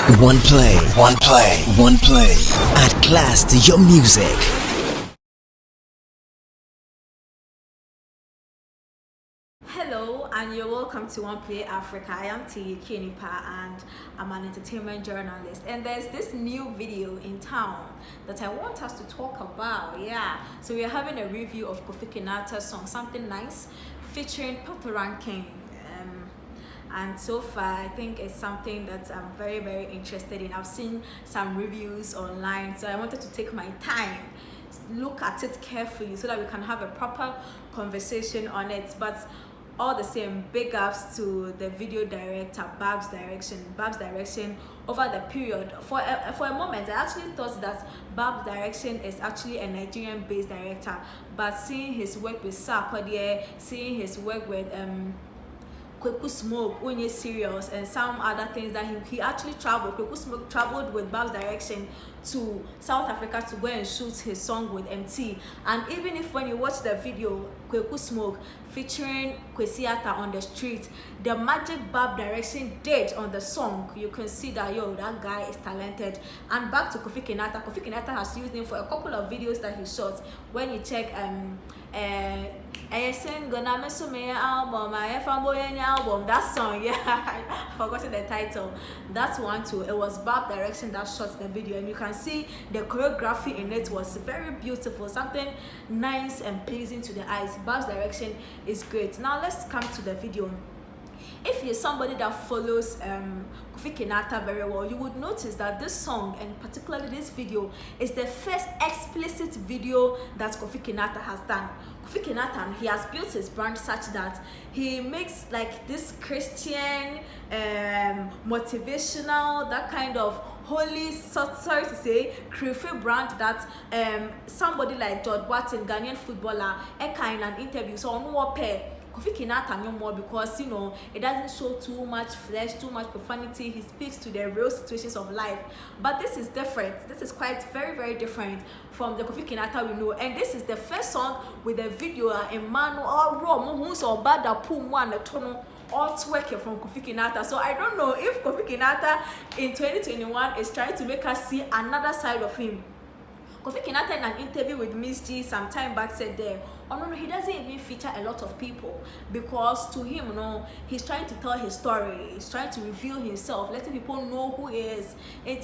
One play. Add class to your music. Hello and you're welcome to One Play Africa. I am Tilly Akua Nipaa and I'm an entertainment journalist. And there's this new video in town that I want us to talk about. Yeah, so we're having a review of Kofi Kinaata's song Something Nice featuring Patoranking. And so far I think it's something that I'm very, very interested in. I've seen some reviews online, so I wanted to take my time, look at it carefully so that we can have a proper conversation on it. But all the same, big ups to the video director, Babs Direction. Over the period, for a moment I actually thought that Babs Direction is actually a Nigerian based director, but seeing his work with Sarkodie, seeing his work with Kofi Smoke, Unye Serious, and some other things that he actually traveled. Kofi Smoke traveled with Babs Direction to South Africa to go and shoot his song with MT. And even if when you watch the video, Kofi Smoke featuring Kofi Kinaata on the street, the magic Babs Direction did on the song, you can see that that guy is talented. And back to Kofi Kinaata has used him for a couple of videos that he shot. When you check I sing gonna miss me album, album, that song, yeah, I forgot the title. That's one too. It was Babs Direction that shot the video, and you can see the choreography in it was very beautiful, something nice and pleasing to the eyes. Babs Direction is great. Now let's come to the video. If you're somebody that follows Kofi Kinaata very well, you would notice that this song, and particularly this video, is the first explicit video that Kofi Kinaata has done. Kofi Kinaata, he has built his brand such that he makes like this Christian, motivational, that kind of holy, sorry to say, creepy brand that somebody like George Watson, Ghanaian footballer, in an interview, so on what pair Kofi Kinaata no more, because it doesn't show too much flesh, too much profanity. He speaks to the real situations of life. But this is different. This is quite very, very different from the Kofi Kinaata we know. And this is the first song with a video in man or raw who's or bad pum one tunnel all twerking from Kofi Kinaata. So I don't know if Kofi Kinaata in 2021 is trying to make us see another side of him. Kofi Kinaata in an interview with Miss G some time back said there, oh no, he doesn't even feature a lot of people, because to him, he's trying to tell his story, he's trying to reveal himself, letting people know who he is. And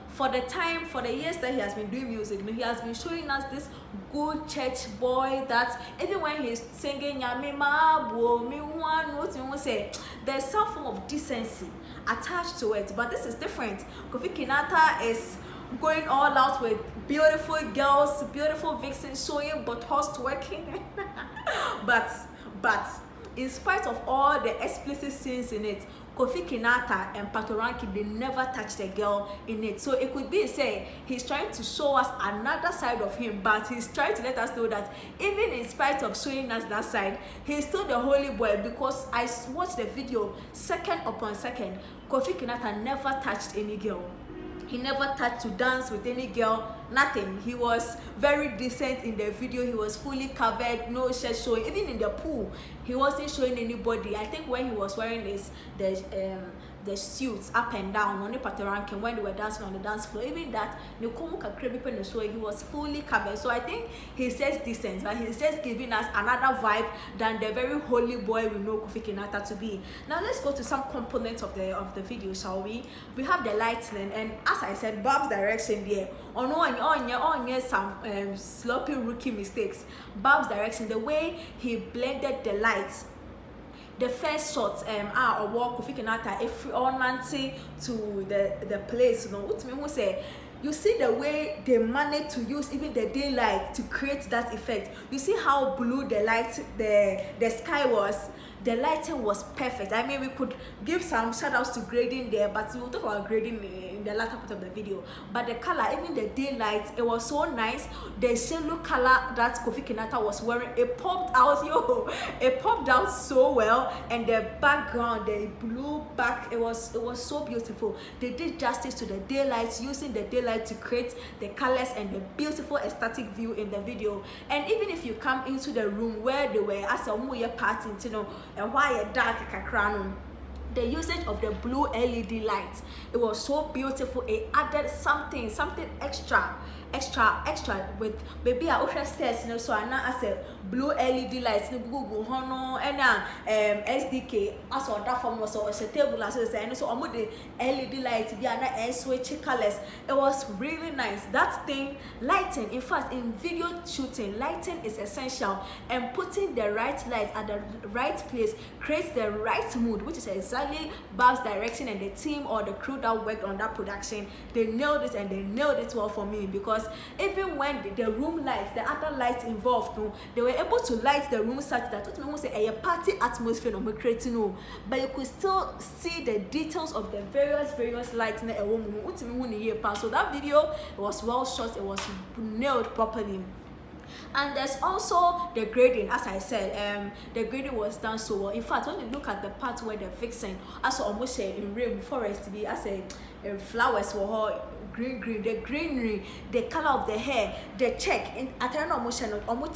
for the years that he has been doing music, he has been showing us this good church boy that even when he's singing there's some form of decency attached to it. But this is different. Kofi Kinaata is going all out with beautiful girls, beautiful vixens showing buttocks twerking. but in spite of all the explicit scenes in it, Kofi Kinaata and Patoranking, they never touched a girl in it. So it could be say he's trying to show us another side of him, but he's trying to let us know that even in spite of showing us that side, he's still the holy boy. Because I watched the video second upon second, Kofi Kinaata never touched any girl. He never touched to dance with any girl, nothing. He was very decent in the video. He was fully covered, no shirt showing. Even in the pool, he wasn't showing anybody. I think when he was wearing the suits up and down on the Patoranking, when they were dancing on the dance floor, even that he was fully covered. So I think he says decent, but he's just giving us another vibe than the very holy boy we know Kofi Kinaata to be. Now let's go to some components of the video, shall we? We have the lighting, and as I said, Babs Direction there. On some sloppy rookie mistakes. Babs Direction, the way he blended the lights. The first shot, or walk Kofi Kinaata if on Nancy to the place, what me who say, you see the way they managed to use even the daylight to create that effect. You see how blue the light, the sky was. The lighting was perfect. I mean, we could give some shout outs to grading there, but we'll talk about grading in the latter part of the video. But the color, even the daylight, it was so nice. The yellow color that Kofi Kinaata was wearing, it popped out, it popped out so well. And the background, the blue back, it was so beautiful. They did justice to the daylight, using the daylight to create the colors and the beautiful aesthetic view in the video. And even if you come into the room where they were as a party, and why a dark the usage of the blue LED lights, it was so beautiful. It added something extra with baby a usher stairs, you know, so I now as a blue LED lights no Google hono and SDK as on that form was a table as I say, so almost the LED lights be an air switch colors. It was really nice. That thing, lighting, in fact, in video shooting, lighting is essential, and putting the right light at the right place creates the right mood, which is exactly Bab's direction and the team or the crew that worked on that production. They nailed it, and they nailed it well for me, because even when the room lights, the other lights involved, no, they were able to light the room such that it was a party atmosphere no creating, no, but you could still see the details of the various lights in a room. So that video was well shot, it was nailed properly. And there's also the grading. As I said, the grading was done so well. In fact, when you look at the part where they're fixing, as almost in rain forest to be, as a flowers were green, the greenery, the color of the hair, the check in at almost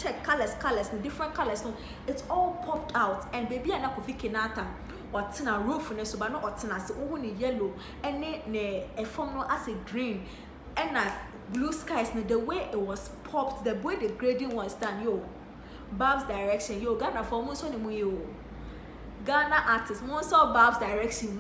check colors, the different colors. No, it's all popped out. And baby and Kofi Kinaata or tina roof ne so ba no otina se wo ni yellow ene ne efom no as a green and blue skies. The way it was popped, the way the grading was done, yo, Bab's direction, yo, Ghana for most on the yo, Ghana artists, most of Bab's direction,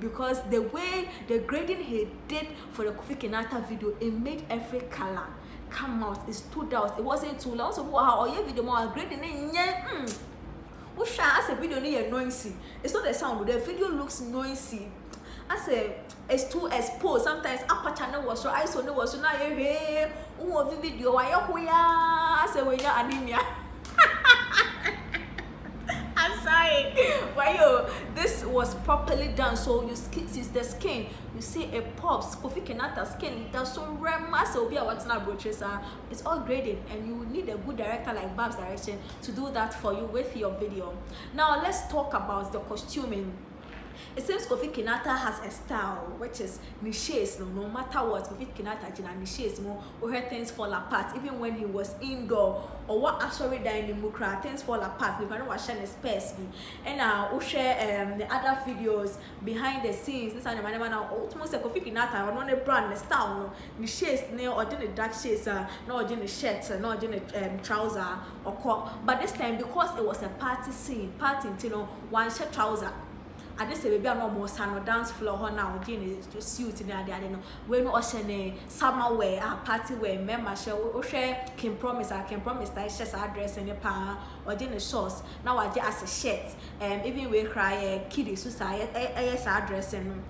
because the way the grading he did for the Kofi Kinaata video, it made every color come out. It stood out. It wasn't too long. So wow, or video more grading in as a video near noisy. It's not the sound, the video looks noisy. I say it's too exposed. Sometimes upper channel was so I saw no was so now hey video I say when you're anemia. I'm sorry. But yo, this was properly done. So you see the skin, you see it pops. Kofi Kinaata skin, that's so remas will be a what's not broaches. It's all graded, and you need a good director like Bab's direction to do that for you with your video. Now let's talk about the costuming. It seems Kofi Kinaata has a style which is niches. No matter what, Kofi Kinaata jina niches mo, where things fall apart. Even when he was indoor or what actually died in Mukra, things fall apart. You can watch his space. And we share the other videos behind the scenes. This and now almost Kofi Kinaata on one brand the style no niches no or the dark shades no or the shirt no or the trouser or coat. But this time because it was a party scene, you know, one shirt trouser. I just say baby I'm almost on a dance floor now again is suit in there no when ocean summer wear party wear member share can promise that shirts address and pa or the shorts now I just as a shirt even we cry kiddies suicide address. And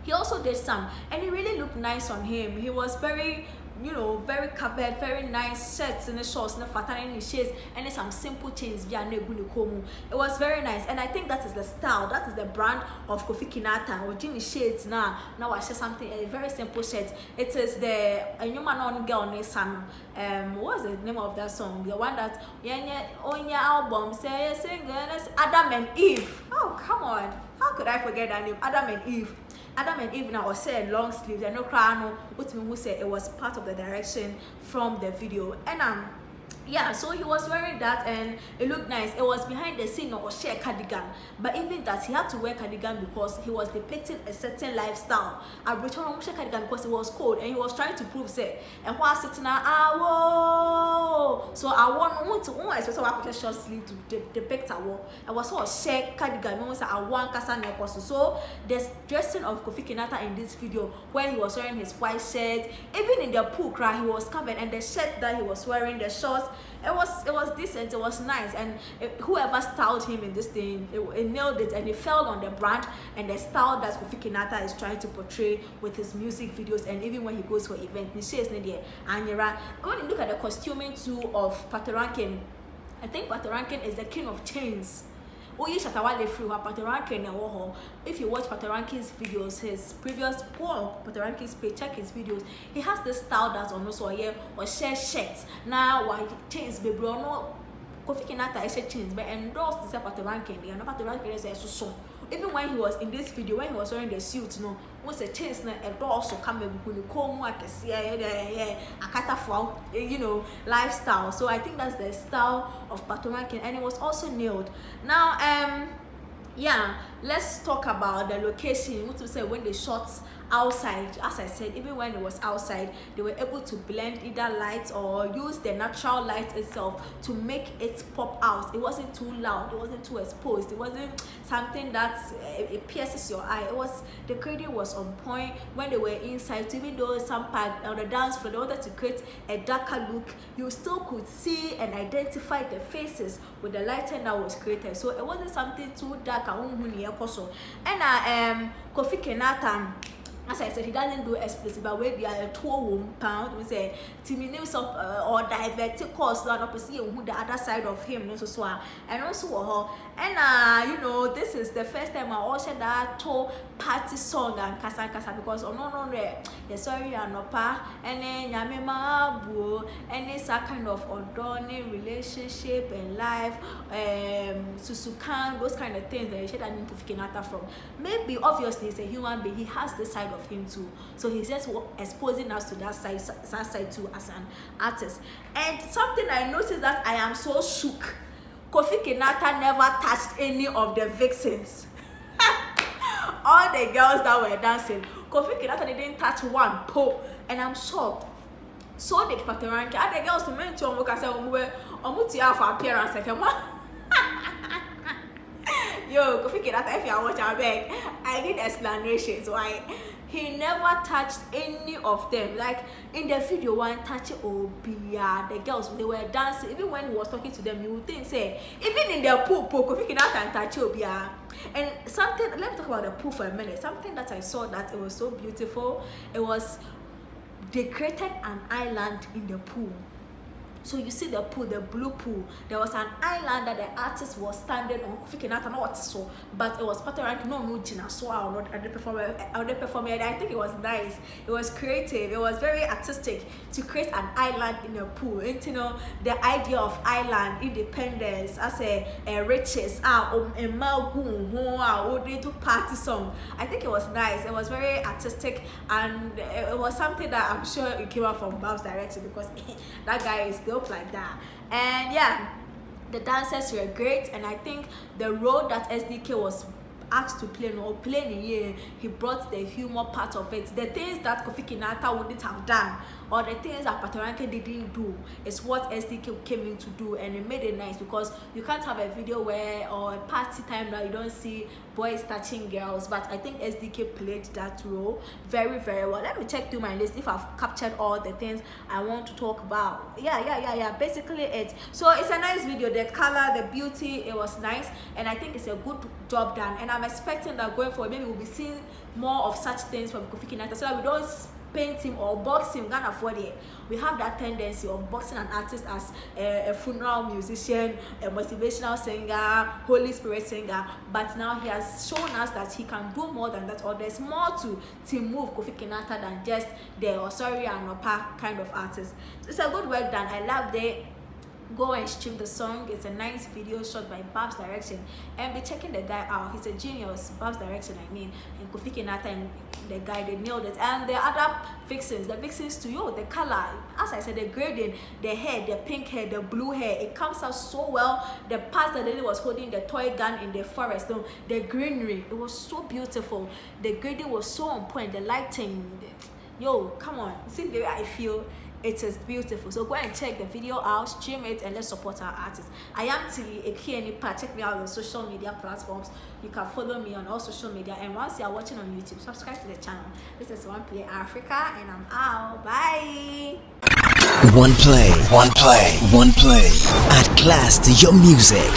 he also did some, and it really looked nice on him. He was very, you know, very covered, very nice shirts and the shorts, and the fattening shades, and then some simple chains. It was very nice, and I think that is the style, that is the brand of Kofi Kinaata or Jimmy shades. Now I share something, a very simple shirt. It is the human on girl son. What's the name of that song? The one that on your album say Adam and Eve. Oh come on, how could I forget that name? Adam and Eve now was say long sleeves and no crown, which me who say it was part of the direction from the video. And yeah, so he was wearing that and it looked nice. It was behind the scene or share cardigan, but even that he had to wear cardigan because he was depicting a certain lifestyle. I returned on share cardigan because it was cold and he was trying to prove say and while sitting so I want to I so I put a short sleeve to depict I was so share cardigan no say I want kasa na person. So the dressing of Kofi Kinaata in this video when he was wearing his white shirt, even in the pool cry he was covered, and the shirt that he was wearing, the shorts, it was decent, it was nice, and whoever styled him in this thing, it nailed it, and it fell on the brand and the style that Kofi Kinaata is trying to portray with his music videos, and even when he goes for events. When you look at the costuming too of Patoranking, I think Patoranking is the king of chains. If you watch Patoranking's videos, his previous Patoranking's page, check his videos, he has this style that's almost or share shirts. Now why chains baby no Kofi Kinaata is chains but endorsed the Patoranking. They are not Patoranking is so. Even when he was in this video, when he was wearing the suit, no, was a chains na a door so come you know, lifestyle. So I think that's the style of Patoranking, and it was also nailed. Now yeah, let's talk about the location. What to say when they shot outside. As I said, even when it was outside, they were able to blend either light or use the natural light itself to make it pop out. It wasn't too loud, it wasn't too exposed, it wasn't something that it pierces your eye. It was, the grading was on point when they were inside. So even though some part on the dance floor they wanted to create a darker look, you still could see and identify the faces with the lighting that was created. So it wasn't something too dark. And Kofi Kinaata, as I said, he doesn't do explicit, but when they are a 2 pound, we say, Timmy names of or diverted course, not opposite who the other side of him, and also, and you know, this is the first time I also that told party song and kasa because no, the sorry anopa, and then Yamima bu, and it's a kind of adorning relationship and life, Susukan, those kind of things that you should have been picking out from. Maybe obviously he's a human being, he has this side of him too, so he's just exposing us to that side too as an artist. And something I noticed that I am so shook, Kofi Kinaata never touched any of the vixens. All the girls that were dancing, Kofi Kinaata didn't touch one pole, and I'm shocked. So did Patoranking. Other girls to mention omutia for appearance. Yo, Kofi Kinaata, if you are watching, I beg, I need explanations why he never touched any of them. Like in the video, one touch Obia, the girls, they were dancing. Even when he was talking to them, you would think, say, even in their pool, Kofi Kinaata and touch Obia. And something, let me talk about the pool for a minute. Something that I saw that it was so beautiful. It was, they created an island in the pool. So you see the pool, the blue pool. There was an island that the artist was standing on. Kofi Kinaata, not what so, but it was Patoranking. No, Gina, so I will not performer. I think it was nice. It was creative. It was very artistic to create an island in a pool. And you know the idea of island independence as a riches. To party song. I think it was nice. It was very artistic, and it was something that I'm sure it came out from Bab's direction because that guy is still like that. And yeah, the dancers were great, and I think the role that SDK was asked to play or play in a year, he brought the humor part of it. The things that Kofi Kinaata wouldn't have done, or the things that Patoranking didn't do, is what SDK came in to do, and it made it nice because you can't have a video where or a party time that you don't see boys touching girls. But I think SDK played that role very well. Let me check through my list if I've captured all the things I want to talk about. Yeah, basically it. So it's a nice video. The color, the beauty, it was nice, and I think it's a good job done, and I'm expecting that going forward maybe we'll be seeing more of such things from Kofi Kinaata, so that we don't paint him or box him. Can't afford it. We have that tendency of boxing an artist as a funeral musician, a motivational singer, Holy Spirit singer, but now he has shown us that he can do more than that, or there's more to move Kofi Kinaata than just the Osori and Opa kind of artist. So it's a good work done. I loved it. Go and stream the song. It's a nice video shot by Bab's direction, and be checking the guy out. He's a genius. Bab's direction, I mean, and Kofi Kinaata and the guy, they nailed it. And the other vixens, the vixens to you, the color, as I said, the grading, the hair, the pink hair, the blue hair, it comes out so well. The part that Lily was holding the toy gun in the forest, no, the greenery, it was so beautiful. The grading was so on point. The lighting, yo, come on, see the way I feel. It is beautiful. So go and check the video out, stream it, and let's support our artists. I am Tilly Akua Nipaa. Check me out on social media platforms. You can follow me on all social media, and once you are watching on YouTube, subscribe to the channel. This is One Play Africa, and I'm out. Bye. One play at class to your music.